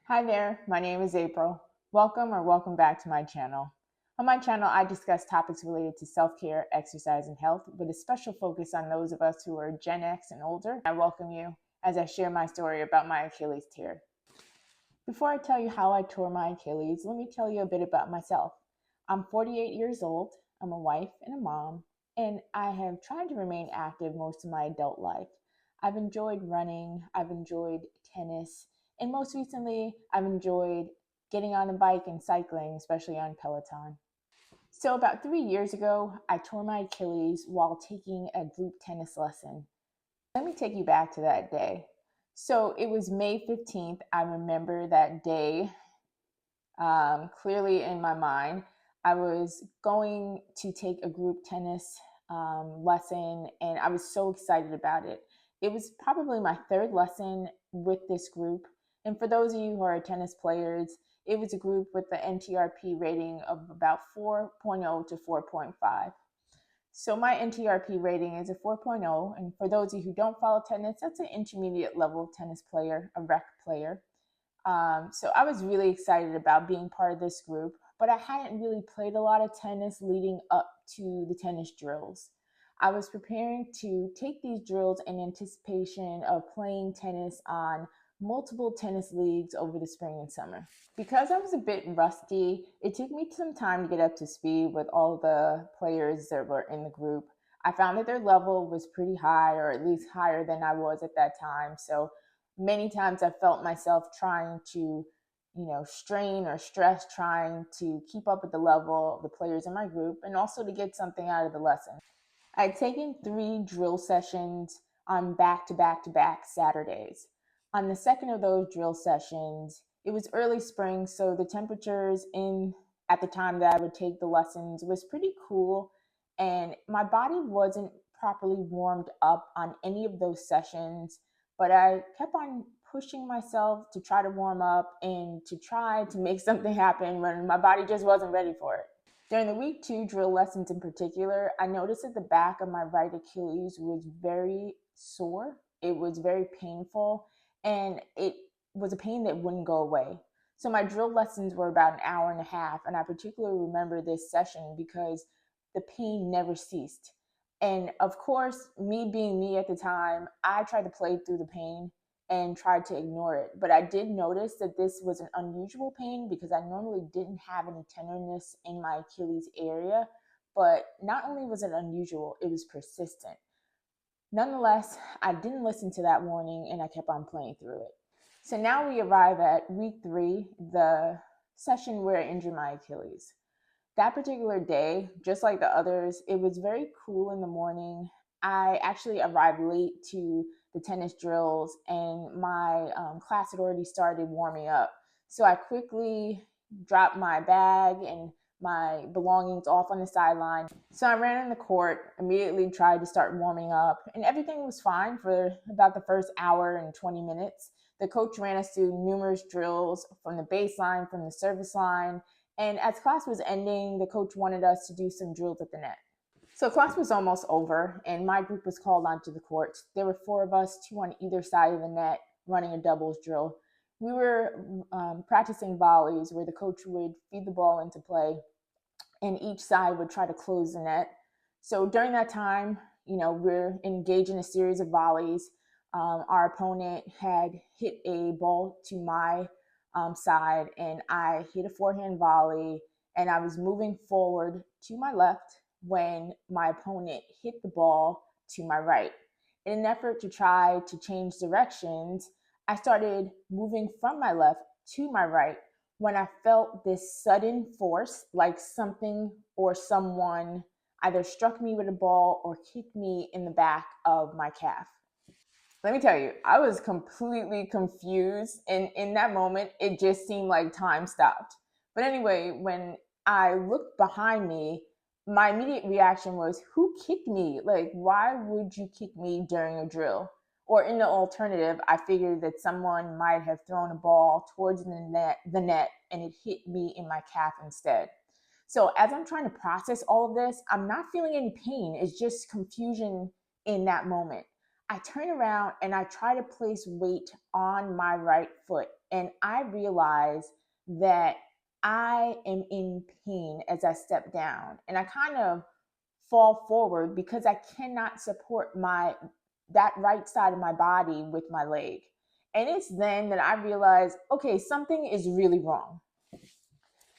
Hi there, my name is April. Welcome back to my channel. On my channel, I discuss topics related to self-care, exercise, and health, with a special focus on those of us who are Gen X and older. I welcome you as I share my story about my Achilles tear. Before I tell you how I tore my Achilles, let me tell you a bit about myself. I'm 48 years old, I'm a wife and a mom, and I have tried to remain active most of my adult life. I've enjoyed running, I've enjoyed tennis, and most recently, I've enjoyed getting on the bike and cycling, especially on Peloton. So, about 3 years ago, I tore my Achilles while taking a group tennis lesson. Let me take you back to that day. So, it was May 15th. I remember that day clearly in my mind. I was going to take a group tennis lesson, and I was so excited about it. It was probably my third lesson with this group. And for those of you who are tennis players, it was a group with the NTRP rating of about 4.0 to 4.5. So my NTRP rating is a 4.0. And for those of you who don't follow tennis, that's an intermediate level tennis player, a rec player. So I was really excited about being part of this group, but I hadn't really played a lot of tennis leading up to the tennis drills. I was preparing to take these drills in anticipation of playing tennis on multiple tennis leagues over the spring and summer. Because I was a bit rusty, it took me some time to get up to speed with all the players that were in the group. I found that their level was pretty high, or at least higher than I was at that time. So many times I felt myself trying to, strain or stress trying to keep up with the level of the players in my group and also to get something out of the lesson. I'd taken 3 drill sessions on back to back to back Saturdays. On the second of those drill sessions, it was early spring, so the temperatures in at the time that I would take the lessons was pretty cool, and my body wasn't properly warmed up on any of those sessions, but I kept on pushing myself to try to warm up and to try to make something happen when my body just wasn't ready for it. During the week 2 drill lessons in particular, I noticed that the back of my right Achilles was very sore. It was very painful, and it was a pain that wouldn't go away. So my drill lessons were about an hour and a half, and I particularly remember this session because the pain never ceased. And of course, me being me at the time, I tried to play through the pain and tried to ignore it. But I did notice that this was an unusual pain because I normally didn't have any tenderness in my Achilles area. But not only was it unusual, it was persistent. Nonetheless, I didn't listen to that warning and I kept on playing through it. So now we arrive at week 3, the session where I injured my Achilles. That particular day, just like the others, it was very cool in the morning. I actually arrived late to the tennis drills, and my class had already started warming up. So I quickly dropped my bag and my belongings off on the sideline. So I ran on the court, immediately tried to start warming up, and everything was fine for about the first hour and 20 minutes. The coach ran us through numerous drills from the baseline, from the service line, and as class was ending, the coach wanted us to do some drills at the net. So class was almost over, and my group was called onto the court. There were 4 of us, 2 on either side of the net, running a doubles drill. We were practicing volleys where the coach would feed the ball into play, and each side would try to close the net. So during that time, we're engaged in a series of volleys. Our opponent had hit a ball to my side, and I hit a forehand volley, and I was moving forward to my left when my opponent hit the ball to my right. In an effort to try to change directions, I started moving from my left to my right when I felt this sudden force, like something or someone either struck me with a ball or kicked me in the back of my calf. Let me tell you, I was completely confused. And in that moment, it just seemed like time stopped. But anyway, when I looked behind me, my immediate reaction was, who kicked me? Like, why would you kick me during a drill? Or in the alternative, I figured that someone might have thrown a ball towards the net, and it hit me in my calf instead. So as I'm trying to process all of this, I'm not feeling any pain. It's just confusion in that moment. I turn around and I try to place weight on my right foot. and I realize that I am in pain as I step down, and I kind of fall forward because I cannot support my that right side of my body with my leg. And it's then that I realize, okay, something is really wrong.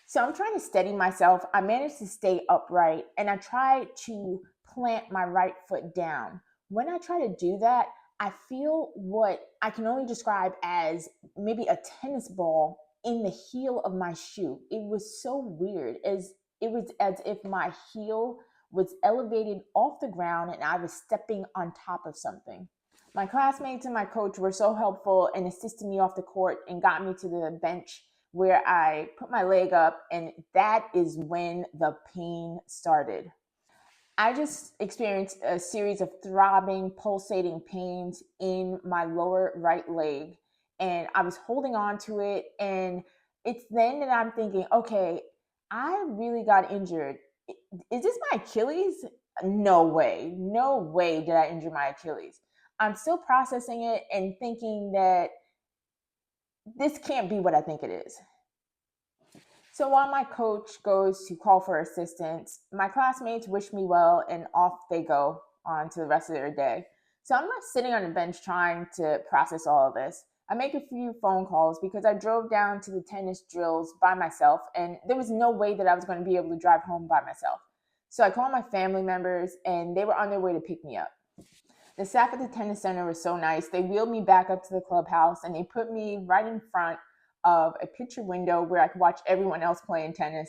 So I'm trying to steady myself. I managed to stay upright and I try to plant my right foot down. When I try to do that, I feel what I can only describe as maybe a tennis ball in the heel of my shoe. It was so weird, as it was as if my heel was elevated off the ground and I was stepping on top of something. My classmates and my coach were so helpful and assisted me off the court and got me to the bench where I put my leg up, and that is when the pain started. I just experienced a series of throbbing, pulsating pains in my lower right leg, and I was holding on to it. And it's then that I'm thinking, okay, I really got injured. Is this my Achilles? No way. No way did I injure my Achilles. I'm still processing it and thinking that this can't be what I think it is. So while my coach goes to call for assistance, my classmates wish me well and off they go on to the rest of their day. So I'm not sitting on the bench trying to process all of this. I make a few phone calls because I drove down to the tennis drills by myself and there was no way that I was going to be able to drive home by myself. So I called my family members and they were on their way to pick me up. The staff at the tennis center was so nice. They wheeled me back up to the clubhouse and they put me right in front of a picture window where I could watch everyone else playing tennis.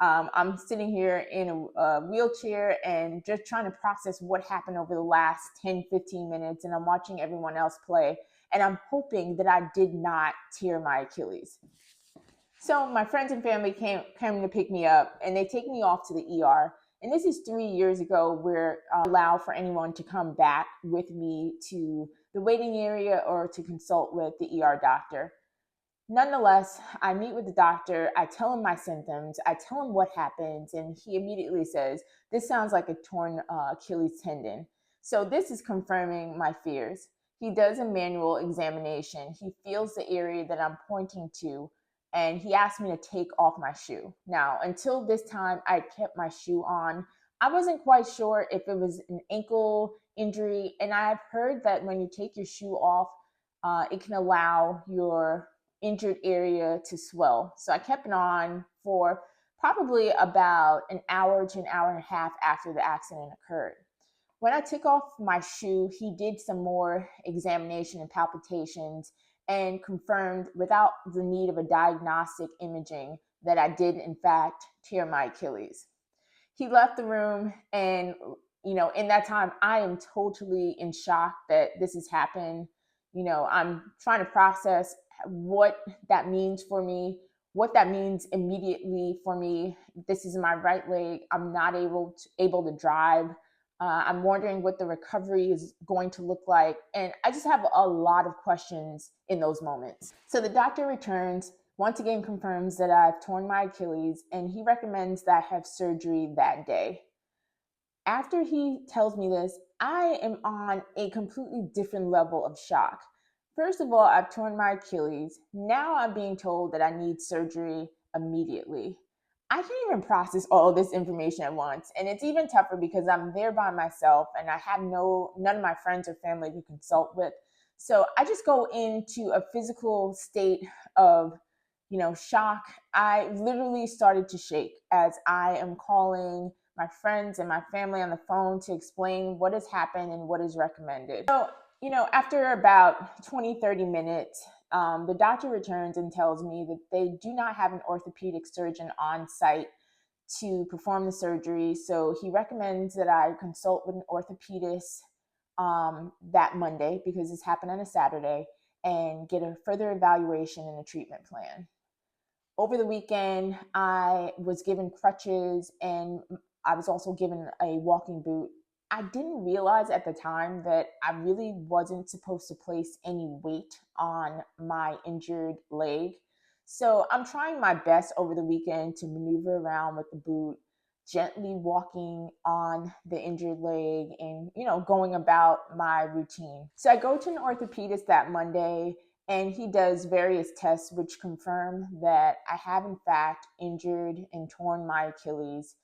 I'm sitting here in a wheelchair and just trying to process what happened over the last 10-15 minutes, and I'm watching everyone else play. And I'm hoping that I did not tear my Achilles. So my friends and family came to pick me up and they take me off to the ER. And this is 3 years ago where I allow for anyone to come back with me to the waiting area or to consult with the ER doctor. Nonetheless, I meet with the doctor, I tell him my symptoms, I tell him what happens, and he immediately says, this sounds like a torn Achilles tendon. So this is confirming my fears. He does a manual examination. He feels the area that I'm pointing to, and he asked me to take off my shoe. Now, until this time, I kept my shoe on. I wasn't quite sure if it was an ankle injury, and I've heard that when you take your shoe off, it can allow your injured area to swell. So I kept it on for probably about an hour to an hour and a half after the accident occurred. When I took off my shoe, he did some more examination and palpitations and confirmed without the need of a diagnostic imaging that I did in fact tear my Achilles. He left the room, and in that time I am totally in shock that this has happened. I'm trying to process what that means for me, what that means immediately for me. This is my right leg. I'm not able to drive. I'm wondering what the recovery is going to look like. And I just have a lot of questions in those moments. So the doctor returns, once again confirms that I've torn my Achilles, and he recommends that I have surgery that day. After he tells me this, I am on a completely different level of shock. First of all, I've torn my Achilles. Now I'm being told that I need surgery immediately. I can't even process all of this information at once. And it's even tougher because I'm there by myself and I have none of my friends or family to consult with. So I just go into a physical state of, shock. I literally started to shake as I am calling my friends and my family on the phone to explain what has happened and what is recommended. So, after about 20-30 minutes, the doctor returns and tells me that they do not have an orthopedic surgeon on site to perform the surgery. So he recommends that I consult with an orthopedist that Monday, because this happened on a Saturday, and get a further evaluation and a treatment plan. Over the weekend, I was given crutches and I was also given a walking boot. I didn't realize at the time that I really wasn't supposed to place any weight on my injured leg. So I'm trying my best over the weekend to maneuver around with the boot, gently walking on the injured leg and, going about my routine. So I go to an orthopedist that Monday, And he does various tests which confirm that I have in fact injured and torn my Achilles.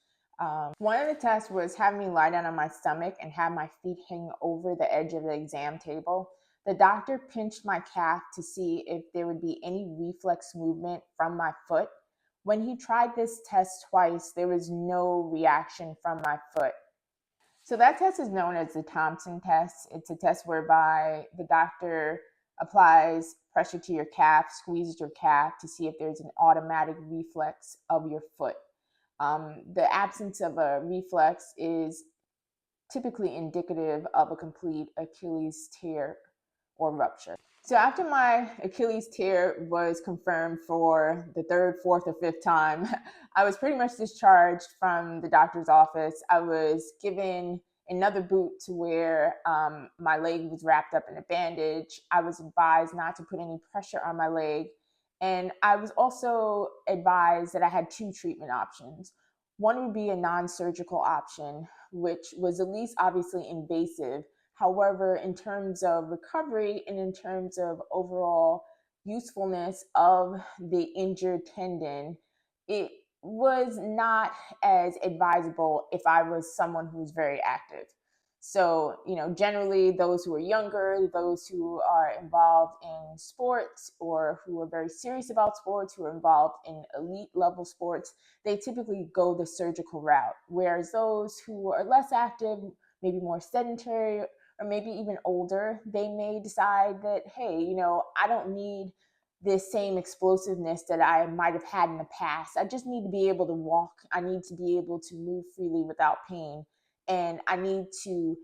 One of the tests was having me lie down on my stomach and have my feet hang over the edge of the exam table. The doctor pinched my calf to see if there would be any reflex movement from my foot. When he tried this test twice, there was no reaction from my foot. So that test is known as the Thompson test. It's a test whereby the doctor applies pressure to your calf, squeezes your calf to see if there's an automatic reflex of your foot. The absence of a reflex is typically indicative of a complete Achilles tear or rupture. So after my Achilles tear was confirmed for the third, fourth, or fifth time, I was pretty much discharged from the doctor's office. I was given another boot to wear. My leg was wrapped up in a bandage. I was advised not to put any pressure on my leg. And I was also advised that I had two treatment options. One would be a non-surgical option, which was the least obviously invasive. However, in terms of recovery and in terms of overall usefulness of the injured tendon, it was not as advisable if I was someone who was very active. So, generally those who are younger, those who are involved in sports or who are very serious about sports, who are involved in elite level sports, they typically go the surgical route. Whereas those who are less active, maybe more sedentary, or maybe even older, they may decide that, hey, I don't need this same explosiveness that I might have had in the past. I just need to be able to walk. I need to be able to move freely without pain. And I need to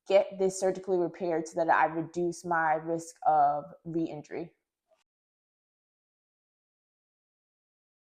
get this surgically repaired so that I reduce my risk of re injury.